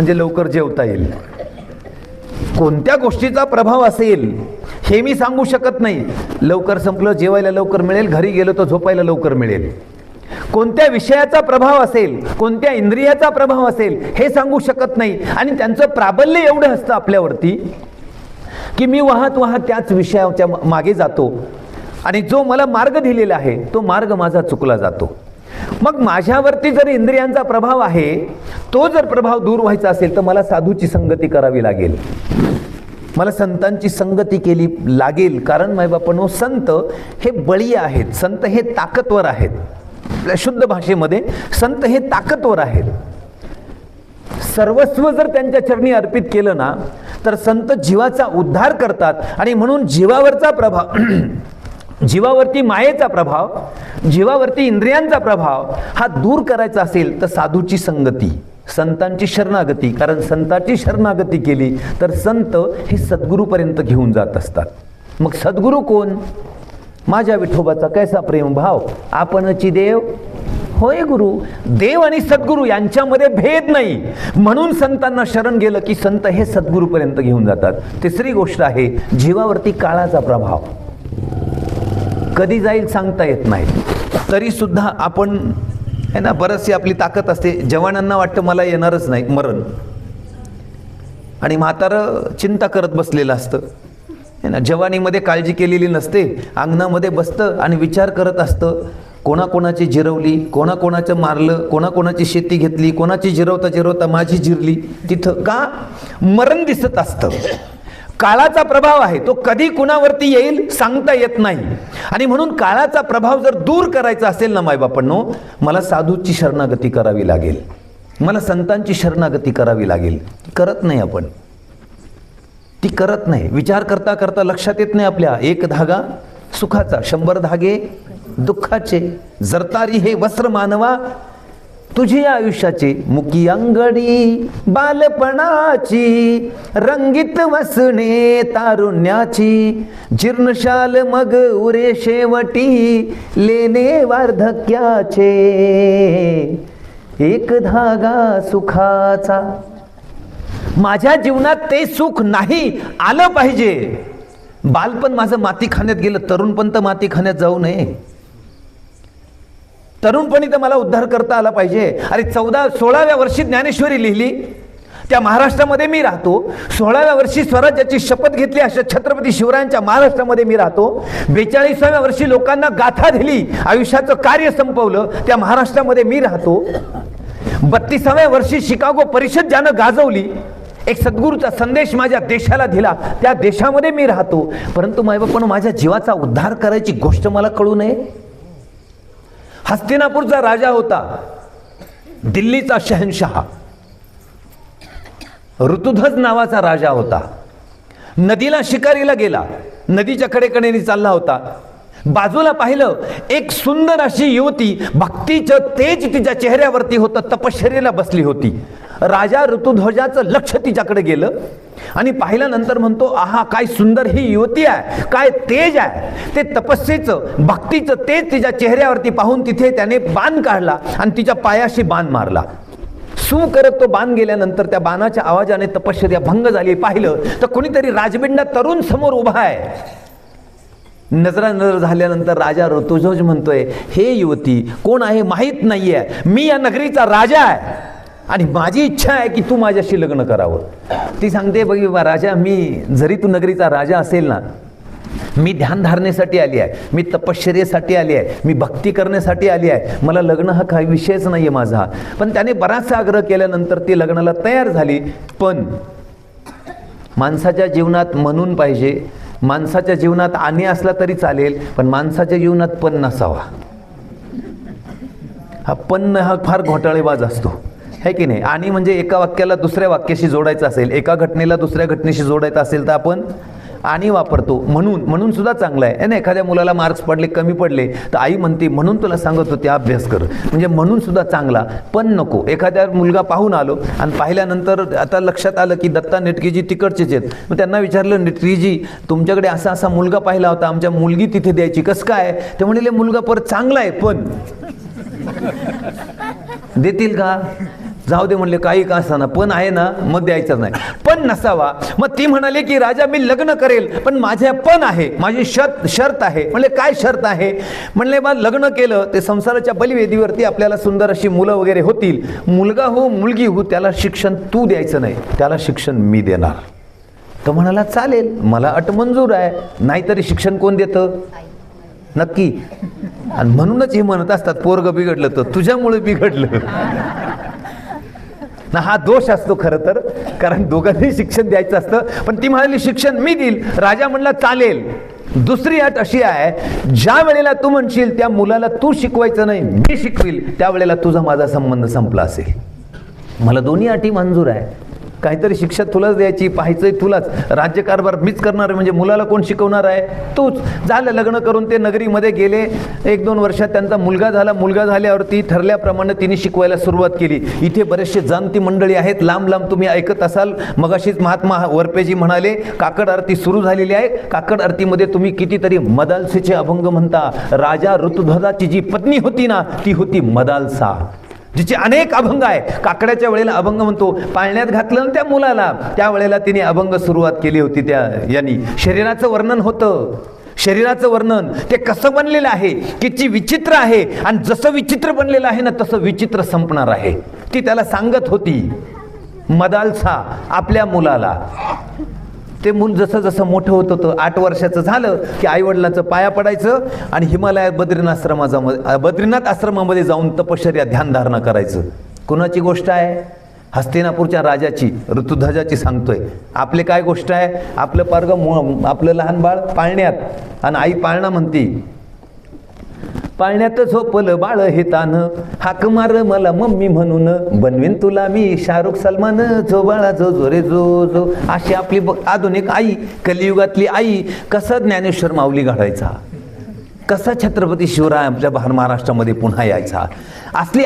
म्हणजे लवकर जेवता येईल. कोणत्या गोष्टीचा प्रभाव असेल हे मी सांगू शकत नाही. लवकर संपलं, जेवायला लवकर मिळेल, घरी गेलो तर झोपायला लवकर मिळेल. कोणत्या विषयाचा प्रभाव असेल, कोणत्या इंद्रियाचा प्रभाव असेल हे सांगू शकत नाही. आणि त्यांचं प्राबल्य एवढं असतं आपल्यावरती की मी वाहत वाहत त्याच विषयाच्या मागे जातो आणि जो मला मार्ग दिलेला आहे तो मार्ग माझा चुकला जातो. मग माझ्यावरती जर इंद्रियांचा प्रभाव आहे, तो जर प्रभाव दूर व्हायचा असेल तर मला साधूची संगती करावी लागेल, मला संतांची संगती केली लागेल. कारण मायबापांनो, संत हे बळी आहेत, संत हे ताकदवर आहेत. आपल्या शुद्ध भाषेमध्ये संत हे ताकदवर आहेत. सर्वस्व जर त्यांच्या चरणी अर्पित केलं ना तर संत जीवाचा उद्धार करतात. आणि म्हणून जीवावरचा प्रभाव, जीवावरती मायेचा प्रभाव, जीवावरती इंद्रियांचा प्रभाव हा दूर करायचा असेल तर साधूची संगती, संतांची शरणागती. कारण संतांची शरणागती केली तर संत हे सद्गुरूपर्यंत घेऊन जात असतात. मग सद्गुरू कोण? माझ्या विठोबाचा कैसा प्रेम भाव, आपणची देव होय गुरु. देव आणि सद्गुरू यांच्यामध्ये भेद नाही. म्हणून संतांना शरण गेलं की संत हे सद्गुरूपर्यंत घेऊन जातात. तिसरी गोष्ट आहे जीवावरती काळाचा प्रभाव. कधी जाईल सांगता येत नाही. तरी सुद्धा आपण है ना, बरचशी आपली ताकद असते. जवानांना वाटतं मला येणारच नाही मरण, आणि म्हातारं चिंता करत बसलेलं असतं है ना. जवानीमध्ये काळजी केलेली नसते, अंगणामध्ये बसतं आणि विचार करत असतं, कोणाकोणाची जिरवली, कोणाकोणाचं मारलं, कोणाकोणाची शेती घेतली, कोणाची जिरवता जिरवता माझी जिरली. तिथं का मरण दिसत असतं. काळाचा प्रभाव आहे, तो कधी कुणावरती येईल सांगता येत नाही. आणि म्हणून काळाचा प्रभाव जर दूर करायचा असेल ना मायबापांनो, मला साधूची शरणागती करावी लागेल, मला संतांची शरणागती करावी लागेल. करत नाही आपण, ती करत नाही. विचार करता करता लक्षात येत नाही आपल्या, एक धागा सुखाचा 100 धागे दुःखाचे. जरतारी हे वस्त्र मानवा तुझी आयुष्याचे, मुकी अंगडी बालपणाची, रंगीत वसणे तारुण्याची, जीर्णशाल मग उरे शेवटी लेणे वार्धक्याचे. एक धागा सुखाचा. माझ्या जीवनात ते सुख नाही आलं पाहिजे. बालपण माझं मातीखान्यात गेलं, तरुणपण तर मातीखान्यात जाऊ नये. तरुणपणी तर मला उद्धार करता आला पाहिजे. अरे 16व्या वर्षी ज्ञानेश्वरी लिहिली, त्या महाराष्ट्रामध्ये मी राहतो. 16व्या वर्षी स्वराज्याची शपथ घेतली, अशा छत्रपती शिवरायांच्या महाराष्ट्रामध्ये मी राहतो. 42व्या वर्षी लोकांना गाथा दिली, आयुष्याचं कार्य संपवलं, त्या महाराष्ट्रामध्ये मी राहतो. 32व्या वर्षी शिकागो परिषद ज्यानं गाजवली, एक सद्गुरूचा संदेश माझ्या देशाला दिला, त्या देशामध्ये मी राहतो. परंतु मायबापानं माझ्या जीवाचा उद्धार करायची गोष्ट मला कळू नये. हस्तिनापूरचा राजा होता, दिल्लीचा शहनशाह, ऋतुध्वज नावाचा राजा होता. नदीला शिकारीला गेला, नदीच्या कडेकडेने चालला होता. बाजूला पाहिलं, एक सुंदर अशी युवती, भक्तीचं तेज तिच्या चेहऱ्यावरती होतं, तपश्चर्येला बसली होती. राजा ऋतुध्वजाचं लक्ष तिच्याकडे गेलं आणि पाहिल्यानंतर म्हणतो, आहा काय सुंदर ही युवती आहे, काय तेज आहे. ते तपस्येचं भक्तीचं तेज तिच्या चेहऱ्यावरती पाहून तिथे त्याने बाण काढला आणि तिच्या पायाशी बाण मारला. सू करत तो बाण गेल्यानंतर त्या बाणाच्या आवाजाने तपश्चर्या भंग झाली. पाहिलं तर कोणीतरी राजबिंडा तरुण समोर उभा आहे. नजर झाल्यानंतर राजा ऋतुध्वज म्हणतोय, हे युवती कोण आहे माहीत नाहीये, मी या नगरीचा राजा आहे आणि माझी इच्छा आहे की तू माझ्याशी लग्न करावं. ती सांगते, बघ राजा, मी जरी तू नगरीचा राजा असेल ना, मी ध्यानधारणेसाठी आली आहे, मी तपश्चर्येसाठी आली आहे, मी भक्ती करण्यासाठी आली आहे, मला लग्न हा काही विषयच नाही आहे माझा. पण त्याने बराचसा आग्रह केल्यानंतर ती लग्नाला तयार झाली. पण माणसाच्या जीवनात म्हणून पाहिजे, माणसाच्या जीवनात आणि असला तरी चालेल, पण माणसाच्या जीवनात पण नसावा. हा पण हा फार घोटाळेबाज असतो, है की नाही. आणि म्हणजे एका वाक्याला दुसऱ्या वाक्याशी जोडायचं असेल, एका घटनेला दुसऱ्या घटनेशी जोडायचं असेल तर आपण आणि वापरतो. म्हणून सुद्धा चांगलं आहे ना. एखाद्या मुलाला मार्क्स पडले, कमी पडले, तर आई म्हणते म्हणून तुला सांगत होते अभ्यास कर, म्हणजे म्हणून सुद्धा चांगला. पण नको. एखाद्या मुलगा पाहून आलो आणि पाहिल्यानंतर आता लक्षात आलं की दत्ता नेटकेजी तिकडचेच आहेत. मग त्यांना विचारलं, नेटकेजी तुमच्याकडे असा मुलगा पाहिला होता, आमच्या मुलगी तिथे द्यायची, कसं काय? ते म्हणले मुलगा परत चांगला आहे, पण देतील का? जाऊ दे म्हणले, काही का असाना, पण आहे ना मग द्यायचं नाही, पण नसावा. मग ती म्हणाले की राजा मी लग्न करेल, पण माझ्या पण आहे, माझी शर्त आहे. म्हणले काय शर्त आहे? म्हणले बा लग्न केलं ते संसाराच्या बलिवेदीवरती आपल्याला सुंदर अशी मुलं वगैरे होतील, मुलगा हो मुलगी हो, त्याला शिक्षण तू द्यायचं नाही, त्याला शिक्षण मी देणार. तो म्हणाला चालेल, मला अट मंजूर आहे. नाहीतरी शिक्षण कोण देतं? नक्की. आणि म्हणूनच हे म्हणत असतात पोरग बिघडलं तर तुझ्यामुळे बिघडलं ना. हा दोष असतो खरं तर, कारण दोघांनी शिक्षण द्यायचं असतं. पण ती म्हणाली शिक्षण मी देईल. राजा म्हणला चालेल. दुसरी अट अशी आहे, ज्या वेळेला तू म्हणशील त्या मुलाला तू शिकवायचं नाही, मी शिकवील, त्यावेळेला तुझा माझा संबंध संपला असेल. मला दोन्ही अटी मंजूर आहे. काहीतरी शिक्षा तुलाच द्यायची, पाहायचंय तुलाच, राज्यकारभार मीच करणार आहे, म्हणजे मुलाला कोण शिकवणार आहे? तूच. झालं लग्न करून ते नगरीमध्ये गेले. 1-2 वर्षात त्यांचा मुलगा झाला. मुलगा झाल्यावरती ठरल्याप्रमाणे तिने शिकवायला सुरुवात केली. इथे बरेचसे जाणती मंडळी आहेत, लांब लांब तुम्ही ऐकत असाल. मगाशीच महात्मा वरपेजी म्हणाले काकड आरती सुरू झालेली आहे. काकड आरतीमध्ये तुम्ही कितीतरी मदालसेचे अभंग म्हणता. राजा ऋतुध्वजाची जी पत्नी होती ना, ती होती मदालसा, जिचे अनेक अभंग आहे. काकड्याच्या वेळेला अभंग म्हणतो, पाळण्यात घातलं ना त्या मुलाला, त्यावेळेला तिने अभंग सुरुवात केली होती. त्या यांनी शरीराचं वर्णन होतं. शरीराचं वर्णन ते कसं बनलेलं आहे, किती विचित्र आहे, आणि जसं विचित्र बनलेलं आहे ना तसं विचित्र संपणार आहे, ती त्याला सांगत होती. मदालसा आपल्या मुलाला. ते मूल जसं जसं मोठं होत होतं, 8 वर्षाचं झालं की आईवडिलाचं पाया पडायचं आणि हिमालयात बद्रीनाथ आश्रमामध्ये जाऊन तपश्चर्या ध्यानधारणा करायचं. कुणाची गोष्ट आहे? हस्तिनापूरच्या राजाची, ऋतुध्वजाची सांगतोय. आपले काय गोष्ट आहे? आपलं आपलं लहान बाळ पाळण्यात, आणि आई पाळणा म्हणती, पाळण्यात झोपलं बाळ हे तान, हाक मार मला मम्मी म्हणून, बनवीन तुला मी शाहरुख सलमान, जो बाळा जो जो रे जो जो. अशी आपली आधुनिक आई, कलियुगातली आई. कसा ज्ञानेश्वर माऊली घडायचा, कसा छत्रपती शिवराय आपल्या महाराष्ट्रामध्ये पुन्हा यायचा, असली